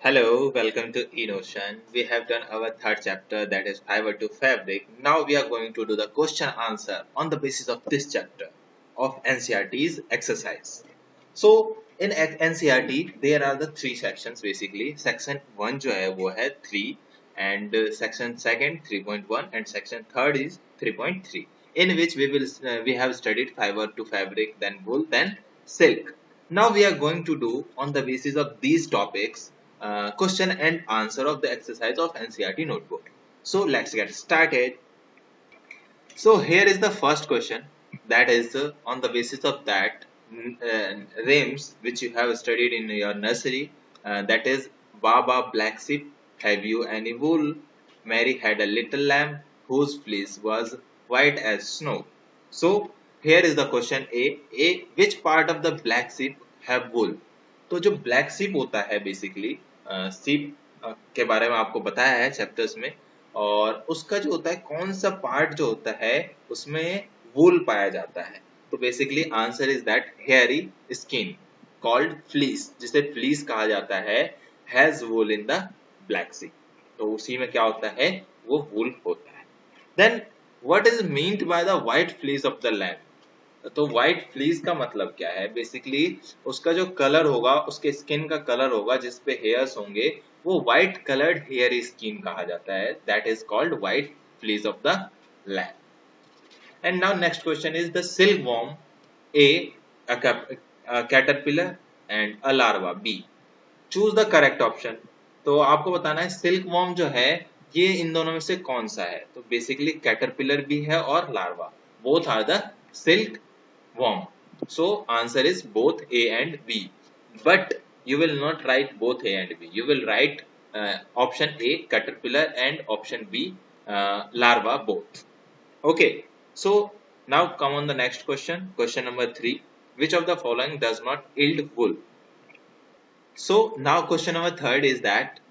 Hello, welcome to Enocean. We have done our third chapter, that is fiber to fabric. Now we are going to do the question answer on the basis of this chapter of NCERT's exercise. So in NCERT there are the three sections basically. Section 1 जो है वो है 3 and section 2 3.1 and section 3rd is 3.3 in which we have studied fiber to fabric, then wool, then silk. Now we are going to do on the basis of these topics question and answer of the exercise of NCERT notebook. So let's get started. So here is the first question, that is on the basis of that RIMS which you have studied in your nursery, that is Baba black sheep, have you any wool? Mary had a little lamb whose fleece was white as snow. So here is the question A, which part of the black sheep have wool? तो जो black सीप होता है basically सीप के बारे में आपको बताया है चैप्टर्स में, और उसका जो होता है कौन सा पार्ट जो होता है उसमें वूल पाया जाता है. तो basically answer is that hairy skin called fleece, जिसे फ्लीस कहा जाता है, has wool in the Black Sea. तो उसी में क्या होता है, वो वूल होता है. Then what is meant by the white fleece of the lamb? तो व्हाइट फ्लीस का मतलब क्या है, बेसिकली उसका जो कलर होगा, उसके स्किन का कलर होगा, जिसपे हेयर्स होंगे, वो व्हाइट कलर्ड हेयर स्किन कहा जाता है, that is called white fleece of the lamb. And now next question is the silk worm, a caterpillar and a larva, B. Choose the correct option. तो आपको बताना है silk worm जो है ये इन दोनों में से कौन सा है. तो बेसिकली कैटरपिलर भी है और larva, both are the silk worm. So answer is both A and B. But you will not write both A and B. You will write option A caterpillar and option B larva both. Okay. So now come on the next question. Question number 3. Which of the following does not yield wool? So now question number 3rd is that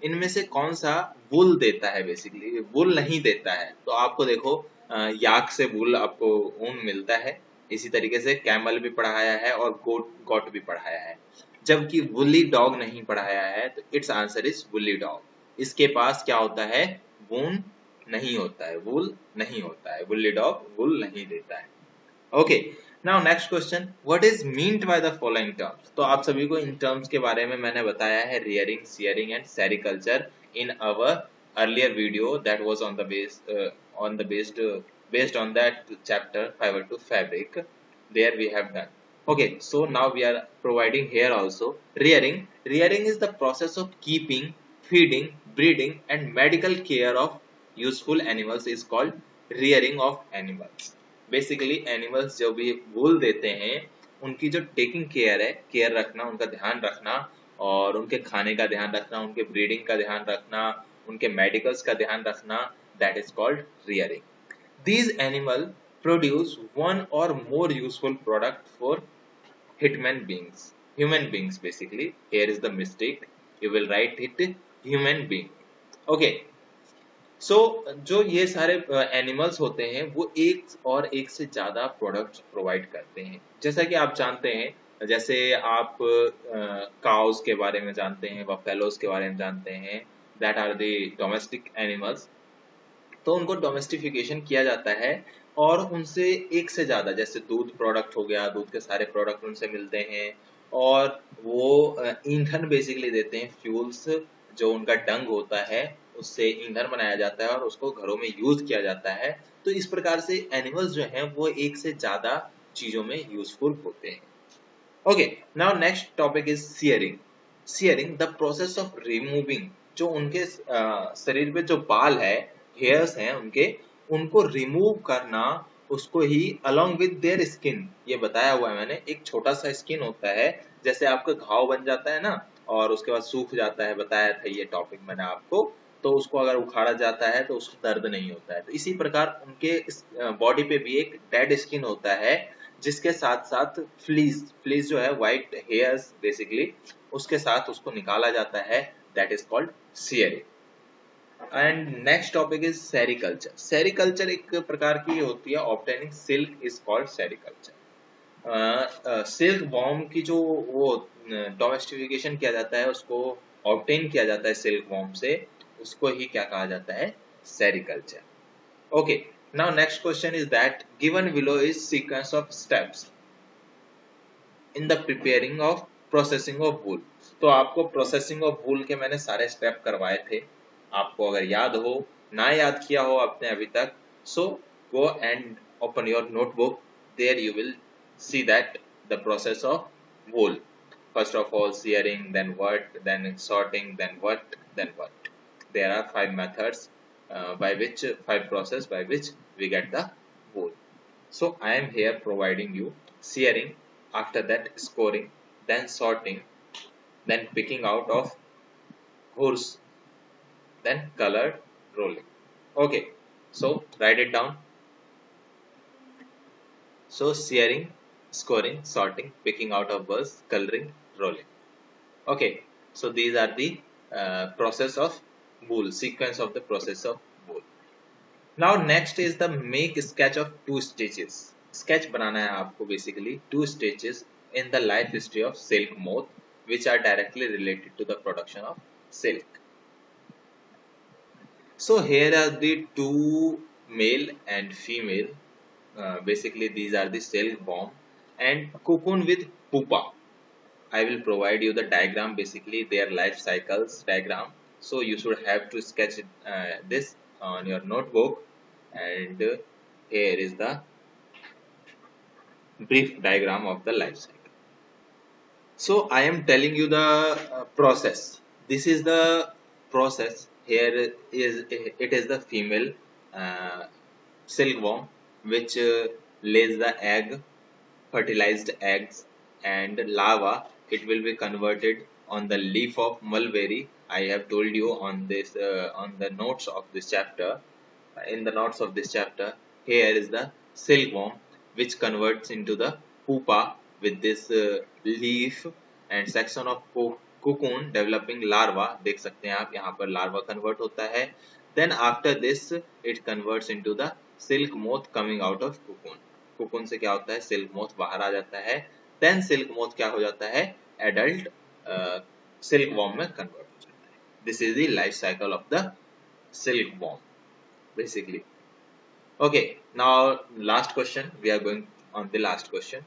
इनमें से कौन सा वुल देता है, basically वुल नहीं देता है. तो आपको देखो याक से वुल आपको ऊन मिलता है, इसी तरीके से कैमल भी पढ़ाया है और गोट भी पढ़ाया है, जबकि वुली डॉग नहीं पढ़ाया है. तो it's answer is woolly dog. इसके पास क्या होता है, वून नहीं होता है, वुल नहीं होता है. वुली डॉग वुल नहीं देता है. Okay. Now next question, what is meant by the following terms? तो आप सभी को इन टर्म्स के बारे में मैंने बताया है, rearing, shearing and sericulture, in our earlier video that was on the based on that chapter fiber to fabric. There we have done. Okay, so now we are providing here also rearing is the process of keeping, feeding, breeding and medical care of useful animals is called rearing of animals. Basically animals जो भी वूल देते हैं उनकी जो taking care है, care रखना, उनका ध्यान रखना, और उनके खाने का ध्यान रखना, उनके ब्रीडिंग का ध्यान रखना, उनके मेडिकल्स का ध्यान रखना, that is called rearing. These animals produce one or more useful product for human beings basically. Here is the mistake, you will write it human being. Okay. So जो ये सारे एनिमल्स होते हैं वो एक से ज्यादा प्रोडक्ट्स प्रोवाइड करते हैं. जैसा कि आप जानते हैं, जैसे आप काउस के बारे में जानते हैं, बफेलोज के बारे में जानते हैं, that are the domestic animals. तो उनको डोमेस्टिफिकेशन किया जाता है और उनसे एक से ज्यादा, जैसे दूध प्रोडक्ट हो गया, दूध के सारे प्रोडक्ट उनसे मिलते हैं, और वो ईंधन बेसिकली देते हैं, फ्यूल्स, जो उनका डंग होता है उससे ईंधन बनाया जाता है और उसको घरों में यूज किया जाता है. तो इस प्रकार से एनिमल्स जो हैं वो एक से ज्यादा चीजों में यूजफुल होते हैं. Okay. Now next topic is shearing. Shearing the process of removing, जो उनके शरीर पे जो बाल है, हेयर्स हैं उनके, उनको रिमूव करना, उसको ही अलोंग विद देयर स्किन, ये बताया हुआ है मैंने. एक छोटा सा स्किन होता है, जैसे आपका घाव बन जाता है ना और उसके बाद सूख जाता है, बताया था ये टॉपिक मैंने आपको. तो उसको अगर उखाड़ा जाता है तो उसको दर्द नहीं होता है. तो इसी प्रकार उनके बॉडी पे भी एक डेड स्किन होता है, जिसके साथ साथ फ्लीस जो है, व्हाइट हेयर्स बेसिकली, उसके साथ उसको निकाला जाता है, that is called shearing. And next topic is sericulture. Sericulture एक प्रकार की होती है, obtaining silk is called sericulture. Silk worm की जो वो डोमेस्टिफिकेशन किया जाता है, उसको ऑब्टेन किया जाता है सिल्क वॉर्म से, उसको ही क्या कहा जाता है, sericulture. Okay, now next question is that given below is sequence of steps in the preparing of processing of wool. तो आपको प्रोसेसिंग ऑफ वूल के मैंने सारे स्टेप करवाए थे, आपको अगर याद हो, ना याद किया हो आपने अभी तक, so go and open your notebook, there you will see that the process of wool. First of all, shearing, then what, then sorting, then what, then what. There are 5 methods by which 5 process by which we get the wool. So I am here providing you shearing, after that scoring, then sorting, then picking out of horse, then colored rolling. Okay, so write it down. So shearing, scoring, sorting, picking out of burrs, coloring, rolling. Okay, so these are the process of wool, sequence of the process of wool. Now next is the make sketch of 2 stitches. Sketch बनाना है आपको basically 2 stitches in the life history of silk moth, which are directly related to the production of silk. So here are the 2 male and female. Basically these are the silk worm and cocoon with pupa. I will provide you the diagram, basically their life cycles diagram. So you should have to sketch this on your notebook, and here is the brief diagram of the life cycle. So I am telling you the process. This is the process. Here is it is the female uh, silkworm which lays the egg, fertilized eggs and larva. It will be converted on the leaf of mulberry. I have told you on this on the notes of this chapter. In the notes of this chapter, here is the silkworm which converts into the pupa with this leaf and section of cocoon developing larva. देख सकते हैं आप यहाँ पर larva convert होता है. Then after this it converts into the silk moth coming out of cocoon. Cocoon से क्या होता है, सिल्क मोथ बाहर आ जाता है. देन सिल्क मोथ क्या हो जाता है, एडल्ट सिल्क वॉर्म में कन्वर्ट हो जाता है. This is the life cycle of the silk worm basically. Okay, now last question, we are going on the last question.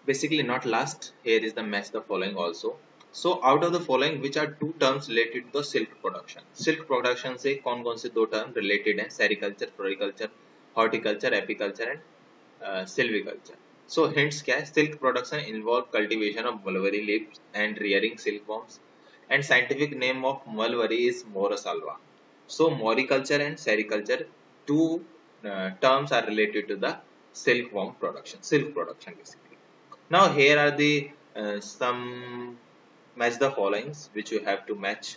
Basically not last, here is the match the following also. So out of the following which are 2 terms related to the silk production. Silk production से कौन कौन से 2 term related हैं, sericulture, floriculture, horticulture, apiculture and silviculture. So hints क्या है, silk production involve cultivation of mulberry leaves and rearing silkworms, and scientific name of mulberry is Morasalva. So moriculture and sericulture, 2 terms are related to the silkworm production, silk production basically. Now here are the some match the followings which you have to match.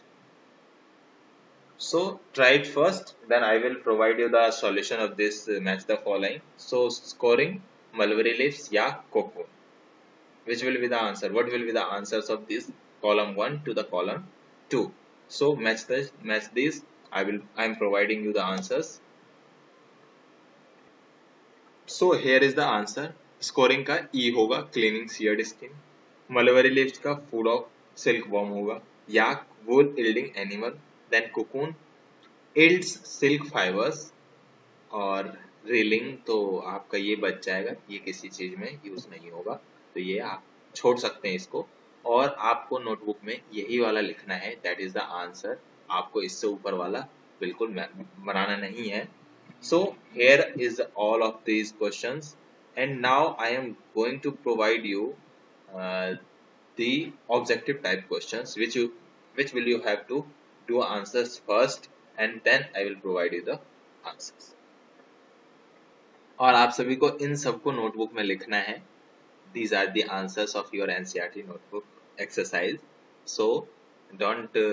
So try it first, then I will provide you the solution of this match the following. So scoring, mulberry leaves, ya cocoon, which will be the answer, what will be the answers of this column 1 to the column 2. So match this. I am providing you the answers. So here is the answer. Scoring का E होगा, cleaning seared skin. Mulberry leaves का food of silkworm होगा. Yak, wool yielding animal. Then cocoon yields silk fibers. और railing तो आपका ये बच जाएगा, ये किसी चीज में यूज नहीं होगा, तो ये आप छोड़ सकते हैं इसको. और आपको नोटबुक में यही वाला लिखना है, दैट इज द आंसर. आपको इससे ऊपर वाला बिल्कुल बनाना नहीं है. So here is all of these questions, and now I am going to provide you the objective type questions which will you have to do answers first, and then I will provide you the answers. और आप सभी को इन सबको notebook में लिखना है. These are the answers of your NCERT notebook exercise. So don't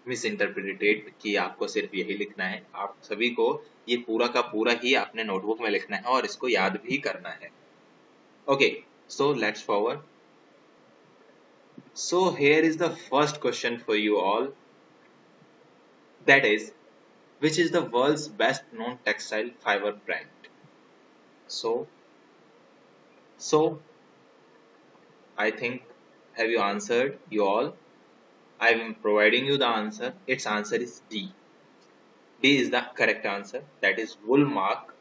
मिसइंटरप्रिटेट कि आपको सिर्फ यही लिखना है. आप सभी को ये पूरा का पूरा ही अपने नोटबुक में लिखना है और इसको याद भी करना है. Okay, so let's forward. So here is the first question for you all, that is which is the world's best known textile fiber brand. So I think, have you answered, you all? I am providing you the answer. Its answer is D. D is the correct answer. That is wool mark,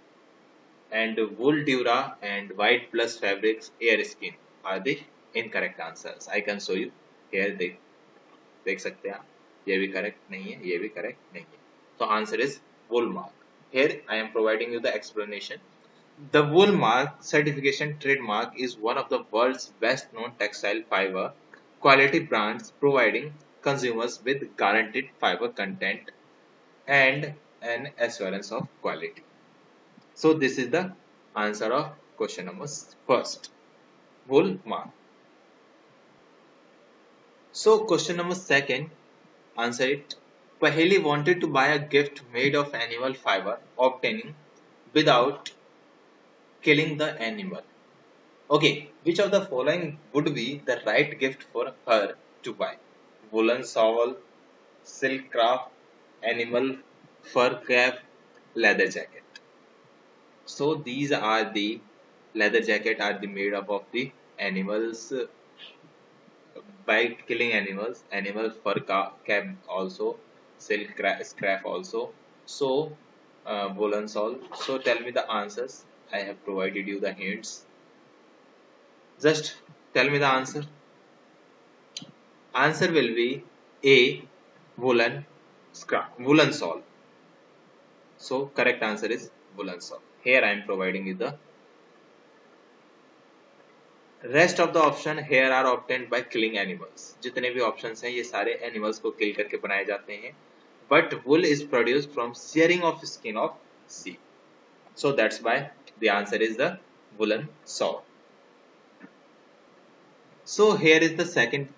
and wool dura and white plus fabrics air skin are the incorrect answers. I can show you here. देख सकते हैं आप, ये भी correct नहीं है, ये भी करेक्ट नहीं है. So answer is wool mark. Here I am providing you the explanation. The wool mark certification trademark is one of the world's best known textile fiber quality brands, providing consumers with guaranteed fiber content and an assurance of quality. So this is the answer of question number first, wool mark. So question number second, answer it. Paheli wanted to buy a gift made of animal fiber, obtaining without killing the animal. Okay, which of the following would be the right gift for her to buy? Woolen shawl, silk craft, animal fur cap, leather jacket. So these are the leather jacket are the made up of the animals by killing animals, animal fur cap also, silk scrap also. So woolen shawl. So tell me the answers. I have provided you the hints. Just tell me the answer. Answer will be A, woolen scrap, woolen shawl. So correct answer is woolen shawl. Here I am providing you the rest of the option here are obtained by killing animals. जितने भी options हैं ये सारे animals को kill करके बनाए जाते हैं. But wool is produced from shearing of skin of sheep. So that's why the answer is the woolen shawl. So here is the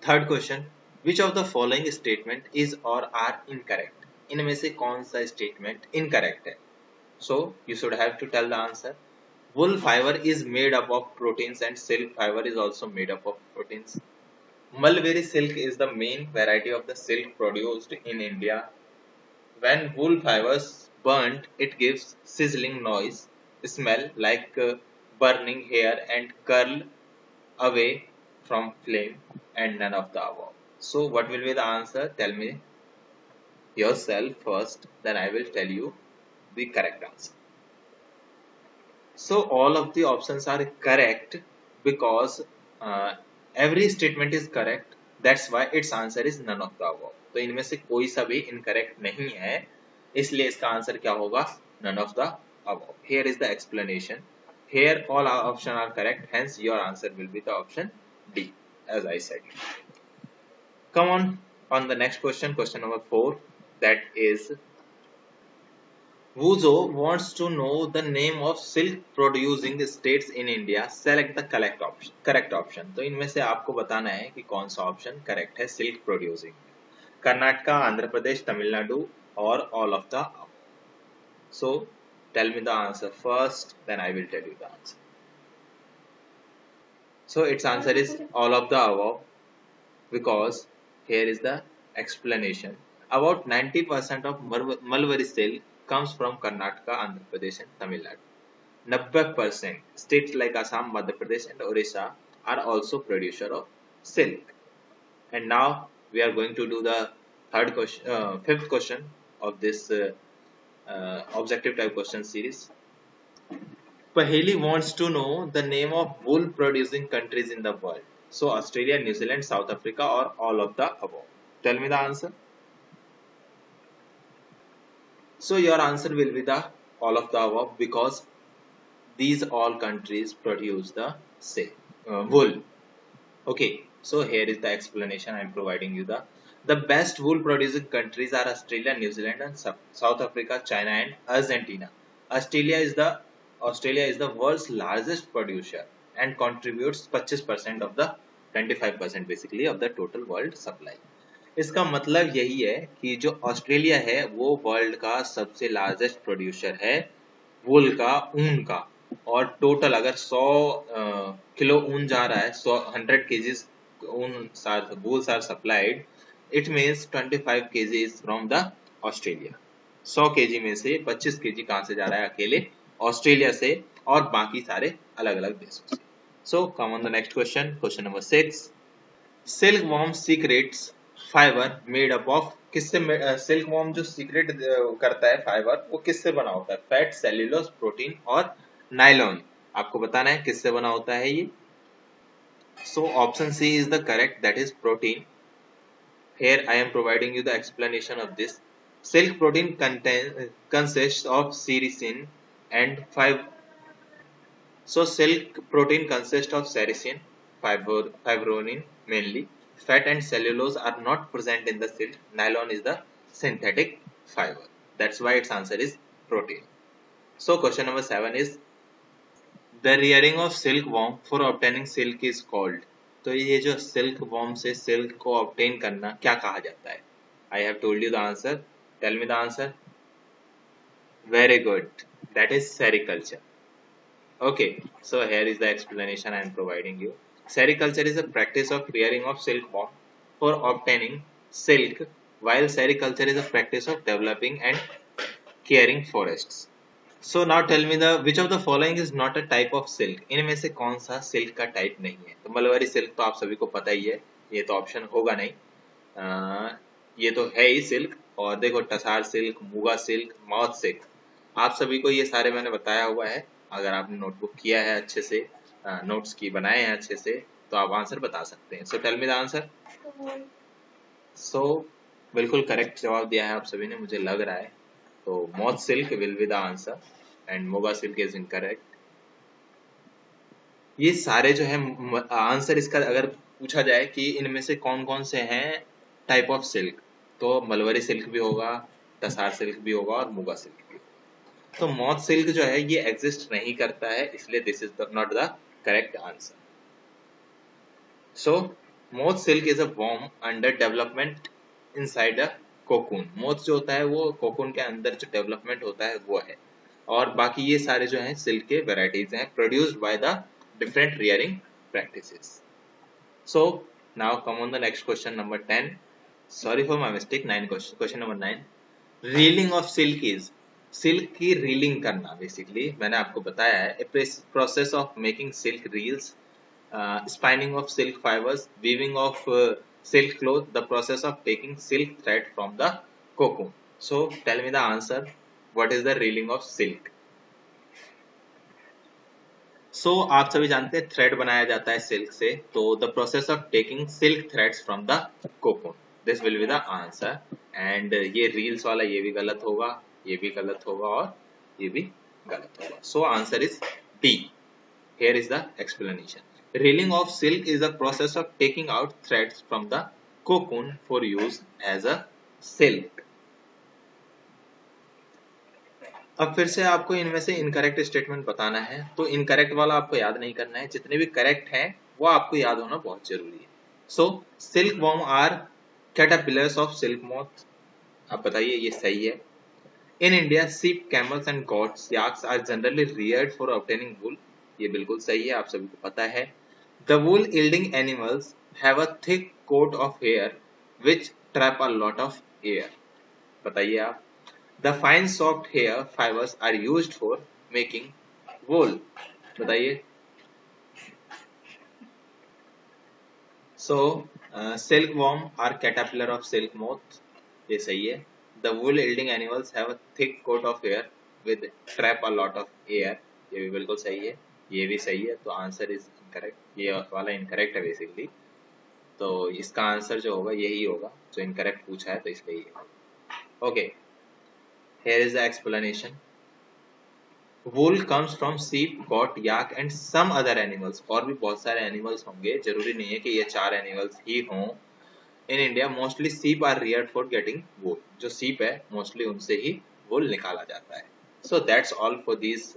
third question. Which of the following statement is or are incorrect? इनमें से कौन सा statement incorrect है? So you should have to tell the answer. Wool fiber is made up of proteins and silk fiber is also made up of proteins. Mulberry silk is the main variety of the silk produced in India. When wool fibers burnt, it gives sizzling noise, smell like burning hair and curl away from flame, and none of the above. So what will be the answer? Tell me yourself first, then I will tell you the correct answer. So all of the options are correct because every statement is correct. That's why its answer is none of the above. तो इनमें से कोई सा भी incorrect नहीं है, इसलिए इसका आंसर क्या होगा? None of the above. Here is the explanation. Here all our options are correct. Hence your answer will be the option D, as I said. Come on the next question, question number 4. That is, Wuzo wants to know the name of silk producing states in India. Select the correct option. तो इनमें से आपको बताना है कि कौन सा option correct है सिल्क प्रोड्यूसिंग. कर्नाटका, आंध्र प्रदेश, तमिलनाडु और all of the above. So tell me the answer first, then I will tell you the answer. So its answer is all of the above because here is the explanation. About 90% of mulberry silk comes from Karnataka, Andhra Pradesh and Tamil Nadu. 90% states like Assam, Madhya Pradesh and Orissa are also producer of silk. And now we are going to do the fifth question of this objective type question series. Paheli wants to know the name of wool producing countries in the world. So Australia, New Zealand, South Africa or all of the above. Tell me the answer. So your answer will be the all of the above because these all countries produce the wool. Okay, so here is the explanation I am providing you. The best wool producing countries are Australia, New Zealand and South Africa, China and Argentina. Australia is the world's largest producer and contributes 25% of the 25% basically of the total world supply. इसका मतलब यही है कि जो Australia है वो world का सबसे लार्जेस्ट प्रोड्यूसर है वूल का, ऊन का, और टोटल अगर 100 किलो ऊन जा रहा है, 100 KGs wools are supplied, it means 25 KGs from the Australia. 100 KG में से 25 केजी कहां से जा रहा है? अकेले ऑस्ट्रेलिया से, और बाकी सारे अलग अलग देशों से. So come on the next question, question number 6. Silkworm secrets fibre made up of किससे, सिल्क वॉर्म जो सीक्रेट करता है फाइबर वो किससे बना होता है, फैट, सेल्यूलोज, प्रोटीन और नायलॉन। आपको बताना है किससे बना होता है ये। So option C is the correct, that is protein. Here I am providing you the explanation of this. Silk protein consists of sericin and silk protein consists of sericin, fibronin mainly. Fat and cellulose are not present in the silk. Nylon is the synthetic fiber. That's why its answer is protein. So question number 7 is the rearing of silkworm for obtaining silk is called. तो ये जो silk worm से silk को obtain करना क्या कहा जाता है? I have told you the answer, tell me the answer. Very good, that is sericulture. Okay, so here is the explanation I am providing you. Sericulture is a practice of rearing of silkworm for obtaining silk, while sericulture is a practice of developing and caring forests. So now tell me the which of the following is not a type of silk. इनमें से कौन सा silk का type नहीं है? तो mulberry silk तो आप सभी को पता ही है, ये तो ऑप्शन होगा नहीं. ये तो है ही सिल्क. और देखो tussar silk, muga silk, moth silk, आप सभी को ये सारे मैंने बताया हुआ है. अगर आपने नोटबुक किया है अच्छे से, नोट्स की बनाए हैं अच्छे से, तो आप आंसर बता सकते हैं. So tell me the answer. So बिल्कुल करेक्ट जवाब दिया है आप सभी ने, मुझे लग रहा है. तो moth silk will be the answer and Moga silk is incorrect. ये सारे जो है आंसर इसका अगर पूछा जाए कि इनमें से कौन कौन से हैं टाइप ऑफ सिल्क, तो मलबरी सिल्क भी होगा, टसार सिल्क भी होगा और मुगा सिल्क भी. तो मॉथ सिल्क जो है ये एग्जिस्ट नहीं करता है, इसलिए this is not the correct answer. So moth silk is a worm under development inside a cocoon. Moth जो होता है वो कोकून के अंदर जो डेवलपमेंट होता है वो है. और बाकी ये सारे जो हैं सिल्क के वेराइटीज हैं produced by the different rearing practices. So now come on the next question number 10. Sorry for my mistake. 9 question number 9. Reeling of silk is, silk की रीलिंग करना बेसिकली मैंने आपको बताया है, a process of making silk reels, spinning of silk fibers, weaving of silk cloth, the process of taking silk thread from the cocoon. So tell me the answer. What is the reeling of silk? So आप सभी जानते हैं thread बनाया जाता है silk से, तो the process of taking silk threads from the cocoon, this will be the answer. And ये रील्स वाला ये भी गलत होगा, ये भी गलत होगा और ये भी गलत होगा. So answer is D. Here is the explanation. Reeling of silk is the process of taking out threads from the cocoon for use as a silk. अब फिर से आपको इनमें से इनकरेक्ट स्टेटमेंट बताना है, तो इनकरेक्ट वाला आपको याद नहीं करना है, जितने भी करेक्ट हैं वो आपको याद होना बहुत जरूरी है. So silk worm are caterpillars of silk moth. आप बताइए ये सही है. In India sheep, camels and goats, yaks are generally reared for obtaining wool. ये बिल्कुल सही है, आप सभी को पता है. The wool yielding animals have a thick coat of hair which trap a lot of air. बताइए आप. The fine soft hair fibers are used for making wool. बताइए. So silkworm are caterpillar of silk moth. ये सही है. The wool yielding animals have a thick coat of hair with trap a lot of air. ये भी बिल्कुल सही है, ये भी सही है. तो आंसर इज इनकरेक्ट, ये वाला इनकरेक्ट है बेसिकली. तो इसका आंसर जो होगा यही होगा, जो इनकरेक्ट पूछा है तो इसलिए ये. Okay, here is the explanation. Wool comes from sheep, goat, yak and some other animals. और भी बहुत सारे एनिमल्स होंगे, जरूरी नहीं है कि ये 4 एनिमल्स ही हों. In India mostly sheep are reared for getting wool. जो sheep है मोस्टली उनसे ही wool निकाला जाता है. So that's all for this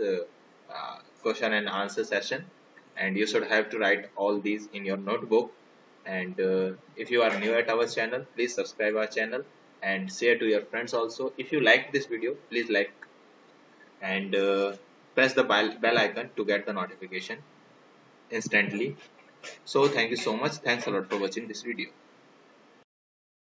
question and answer session, and you should have to write all these in your notebook. And if you are new at our channel, please subscribe our channel and share to your friends also. If you like this video, please like and press the bell icon to get the notification instantly. So thank you so much. Thanks a lot for watching this video.